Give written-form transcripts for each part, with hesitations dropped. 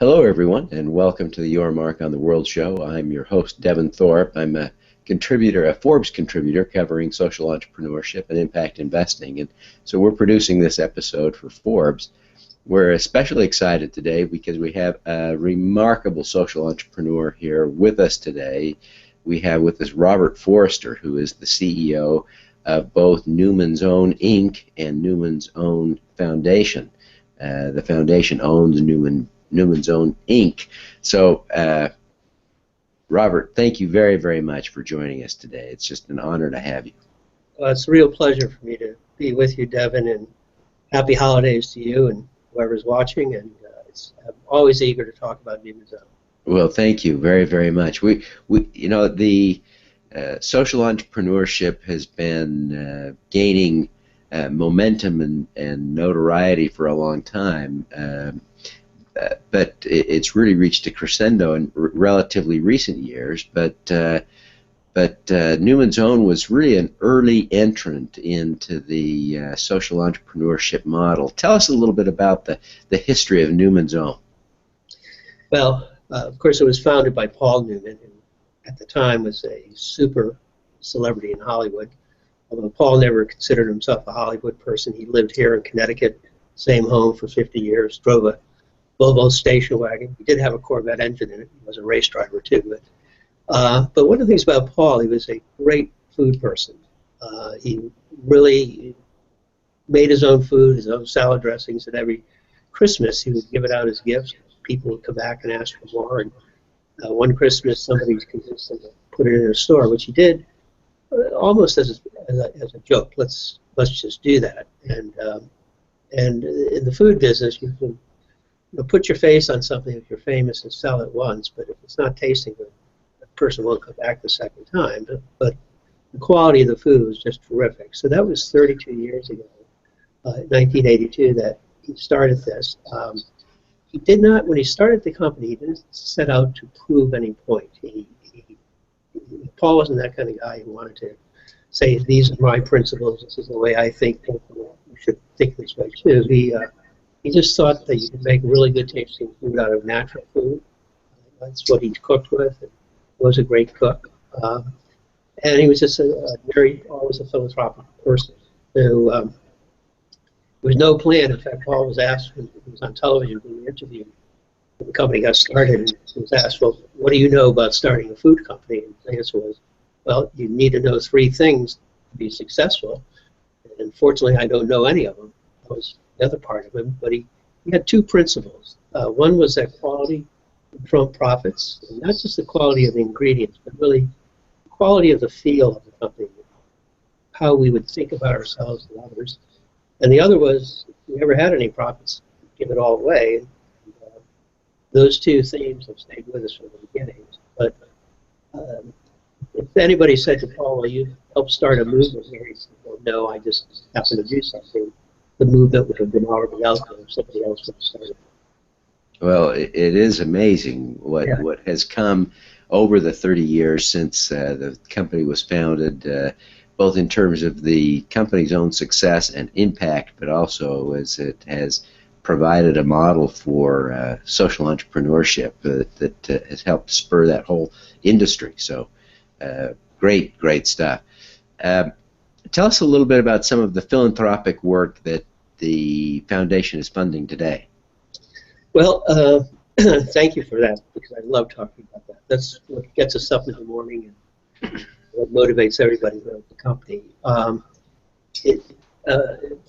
Hello, everyone, and welcome to the Your Mark on the World show. I'm your host, Devin Thorpe. I'm a contributor, a Forbes contributor covering social entrepreneurship and impact investing. And so we're producing this episode for Forbes. We're especially excited today because we have a remarkable social entrepreneur here with us today. We have with us Robert Forrester, who is the CEO of both Newmans Own Inc. and Newmans Own Foundation. The foundation owns Newmans Own Inc. So, Robert, thank you very, very much for joining us today. It's just an honor to have you. Well, it's a real pleasure for me to be with you, Devin, and happy holidays to you and whoever's watching. And I'm always eager to talk about Newmans Own. Well, thank you very, very much. The social entrepreneurship has been gaining momentum and notoriety for a long time. But it's really reached a crescendo in relatively recent years. But Newman's Own was really an early entrant into the social entrepreneurship model. Tell us a little bit about the history of Newman's Own. Well, of course, it was founded by Paul Newman, who at the time was a super celebrity in Hollywood. Although Paul never considered himself a Hollywood person, he lived here in Connecticut, same home for 50 years, drove a Volvo station wagon. He did have a Corvette engine in it. He was a race driver too. But one of the things about Paul, he was a great food person. He really made his own food, his own salad dressings, and every Christmas he would give it out as gifts. People would come back and ask for more. And one Christmas, somebody convinced him to put it in a store, which he did almost as a joke. Let's just do that. And in the food business, you can put your face on something if you're famous and sell it once, but if it's not tasting good, the person won't come back the second time. But the quality of the food was just terrific. So that was 32 years ago, 1982, that he started this. He did not, when he started the company, he didn't set out to prove any point. Paul wasn't that kind of guy who wanted to say, these are my principles, this is the way I think, you should think this way too. He just thought that you could make really good tasting food out of natural food. That's what he cooked with, and was a great cook. And he was just always a philanthropic person. So there was no plan. In fact, Paul was asked, when he was on television being interviewed, when the company got started, and he was asked, well, what do you know about starting a food company? And the answer was, well, you need to know 3 things to be successful. And unfortunately, I don't know any of them. That was the other part of him, but he had 2 principles. One was that quality would trump profits, and not just the quality of the ingredients, but really the quality of the feel of the company, how we would think about ourselves and others. And the other was, if we ever had any profits, give it all away. And, those 2 themes have stayed with us from the beginning. But if anybody said to Paul, well, you helped start a movement here, he said, well, no, I just happened to do something. The movement would have been already out there if somebody else would have started. Well, it is amazing what has come over the 30 years since the company was founded, both in terms of the company's own success and impact, but also as it has provided a model for social entrepreneurship that has helped spur that whole industry. So great stuff. Tell us a little bit about some of the philanthropic work that the foundation is funding today. Well, thank you for that, because I love talking about that. That's what gets us up in the morning and what motivates everybody around the company.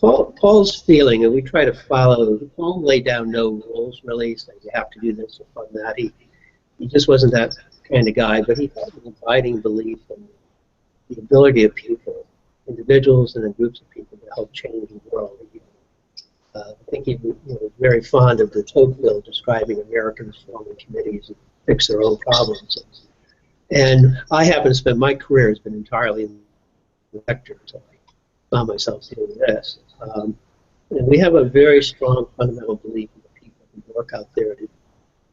Paul's feeling, and we try to follow, Paul laid down no rules, really, so you have to do this or fund that. He just wasn't that kind of guy, but he had an abiding belief in the ability of people, individuals and then groups of people, to help change the world. I think he was very fond of the Tocqueville describing Americans forming committees and fix their own problems. And I happen to spend, my career has been entirely in the sector until I found myself doing this. And we have a very strong fundamental belief in the people who work out there in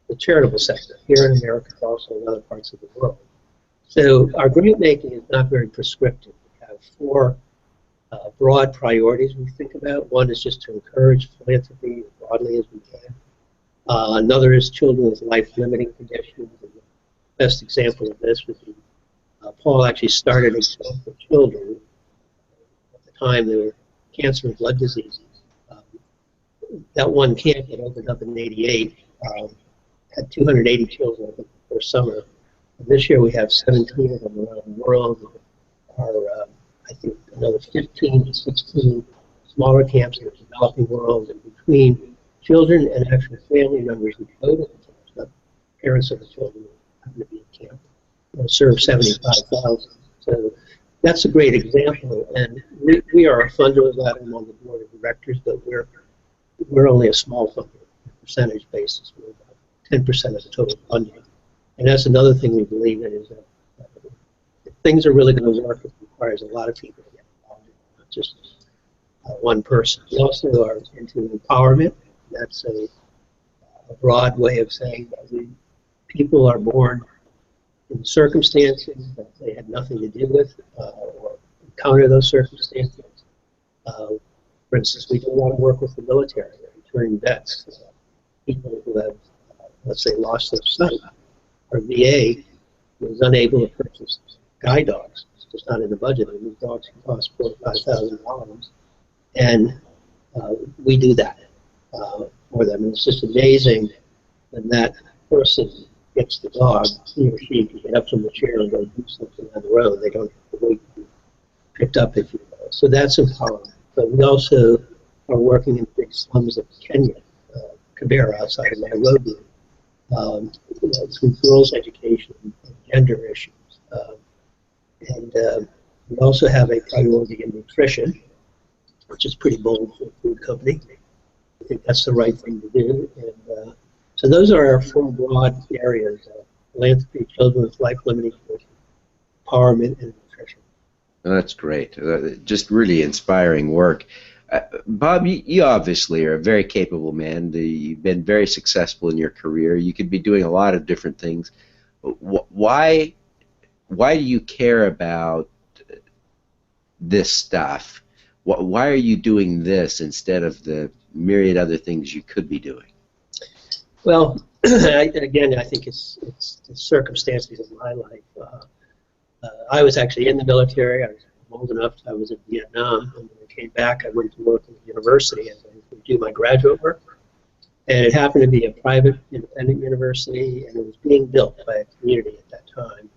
the charitable sector, here in America, but also in other parts of the world. So our grant making is not very prescriptive. We have 4 broad priorities we think about. One is just to encourage philanthropy as broadly as we can. Another is children with life-limiting conditions. And the best example of this would be Paul actually started a camp for children. At the time, they were cancer and blood diseases. That one camp that opened up in '88 had 280 children the first summer. And this year we have 17 of them around the world. I think another 15 to 16 smaller camps in the developing world, and between children and actual family members who go to the camps, not parents of the children who happen to be in camp, serve 75,000. So that's a great example, and we are a funder of that. I'm on the board of directors, but we're only a small funder on a percentage basis. We're about 10% of the total funding. And that's another thing we believe in, is that if things are really going to work, it requires a lot of people to get involved, not just one person. We also are into empowerment. That's a broad way of saying that people are born in circumstances that they had nothing to do with or encounter those circumstances. For instance, we do a lot of work with the military, returning vets, people who have, let's say, lost their son. Our VA was unable to purchase guide dogs. It's just not in the budget. And these dogs can cost $4,000 to $5,000, and we do that for them. And it's just amazing when that person gets the dog, he or she can get up from the chair and go do something on their own. They don't have to wait to be picked up, if you will. So that's empowering. But we also are working in big slums of Kenya, Kibera, outside of Nairobi, through girls' education and gender issues. We also have a priority in nutrition, which is pretty bold for a food company. I think that's the right thing to do. And so those are our four broad areas: philanthropy, children with life-limiting conditions, empowerment, and nutrition. Oh, that's great. Just really inspiring work. Bob, you obviously are a very capable man. You've been very successful in your career. You could be doing a lot of different things. Why do you care about this stuff? Why are you doing this instead of the myriad other things you could be doing? Well, again, I think it's the circumstances of my life. I was actually in the military. I was old enough. I was in Vietnam, and when I came back, I went to work in the university and I would do my graduate work. And it happened to be a private, independent university, and it was being built by a community at that time.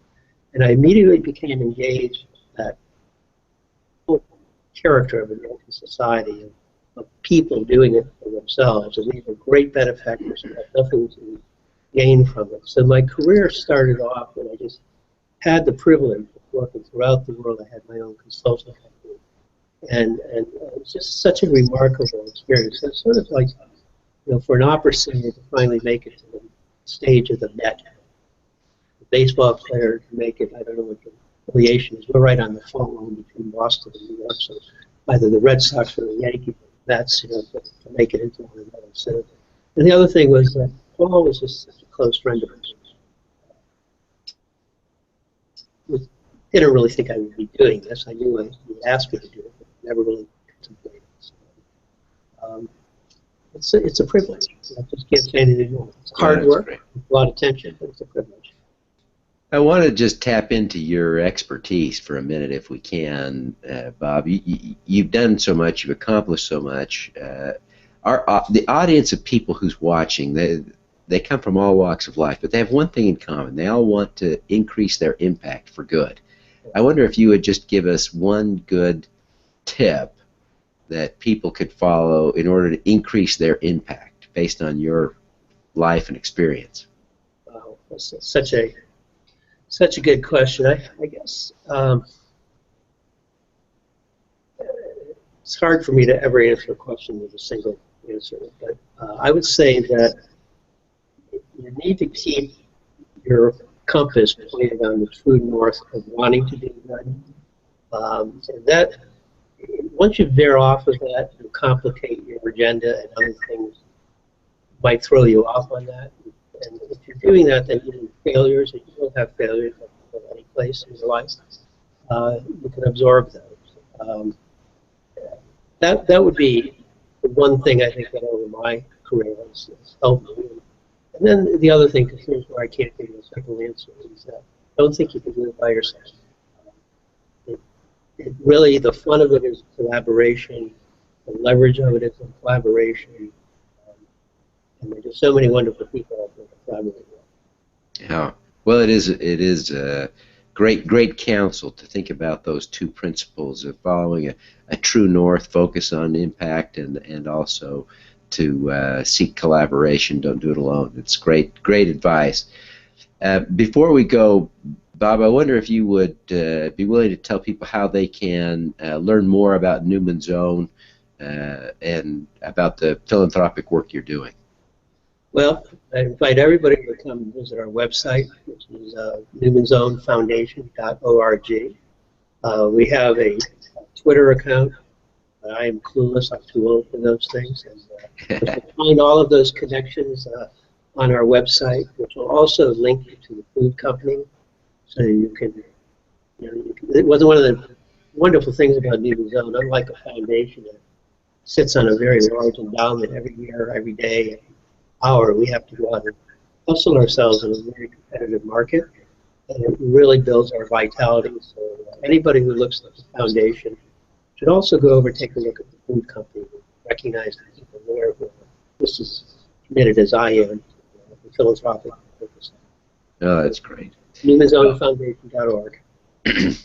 And I immediately became engaged with that whole character of American society, of people doing it for themselves, and these were great benefactors who had nothing to gain from it. So my career started off when I just had the privilege of working throughout the world. I had my own consulting company, and it was just such a remarkable experience. So it's sort of like, for an opera singer to finally make it to the stage of the Met, a baseball player to make it, I don't know what the affiliation is. We're right on the fault line between Boston and New York, so either the Red Sox or the Yankees, that's to make it into one another. So, and the other thing was that Paul was just such a close friend of mine. Didn't really think I would be doing this. I knew he asked me to do it, but never really contemplated it. So, it's a privilege. I just can't say anything more. It's hard work, a lot of tension, but it's a privilege. I want to just tap into your expertise for a minute, if we can, Bob. You've done so much. You've accomplished so much. The audience of people who's watching, they come from all walks of life, but they have one thing in common. They all want to increase their impact for good. I wonder if you would just give us one good tip that people could follow in order to increase their impact based on your life and experience. Wow, that's such a good question. I guess it's hard for me to ever answer a question with a single answer, but I would say that you need to keep your compass pointed on the true north of wanting to do good. And that, once you veer off of that, you complicate your agenda, and other things might throw you off on that. And if you're doing that, then even failures, and you will have failures at any place in your life, you can absorb those. That would be the one thing I think that over my career has helped me. And then the other thing, because here's where I can't give you a simple answer, is that I don't think you can do it by yourself. It really, the fun of it is collaboration, the leverage of it is in collaboration, and there's just so many wonderful people out there to collaborate with. Yeah. Well, it is great counsel to think about those two principles of following a true north, focus on impact, and also to seek collaboration. Don't do it alone. It's great advice. Before we go, Bob, I wonder if you would be willing to tell people how they can learn more about Newman's Own and about the philanthropic work you're doing. Well, I invite everybody to come visit our website, which is newmansonfoundation.org. We have a Twitter account. I am clueless. I'm too old for those things. And you can find all of those connections on our website, which will also link you to the food company. So you can, it was one of the wonderful things about Newman's Own. Unlike a foundation that sits on a very large endowment every year, every day, hour, we have to go out and hustle ourselves in a very competitive market, and it really builds our vitality. So anybody who looks at the foundation should also go over and take a look at the food company and recognize the people there who are just as committed as I am to the philanthropic purpose. Oh, that's great. Newmans Own Foundation.org.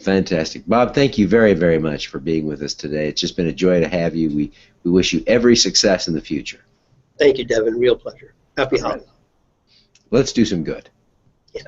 Fantastic. Bob, thank you very, very much for being with us today. It's just been a joy to have you. We wish you every success in the future. Thank you, Devin. Real pleasure. Happy holidays. Let's do some good. Yeah.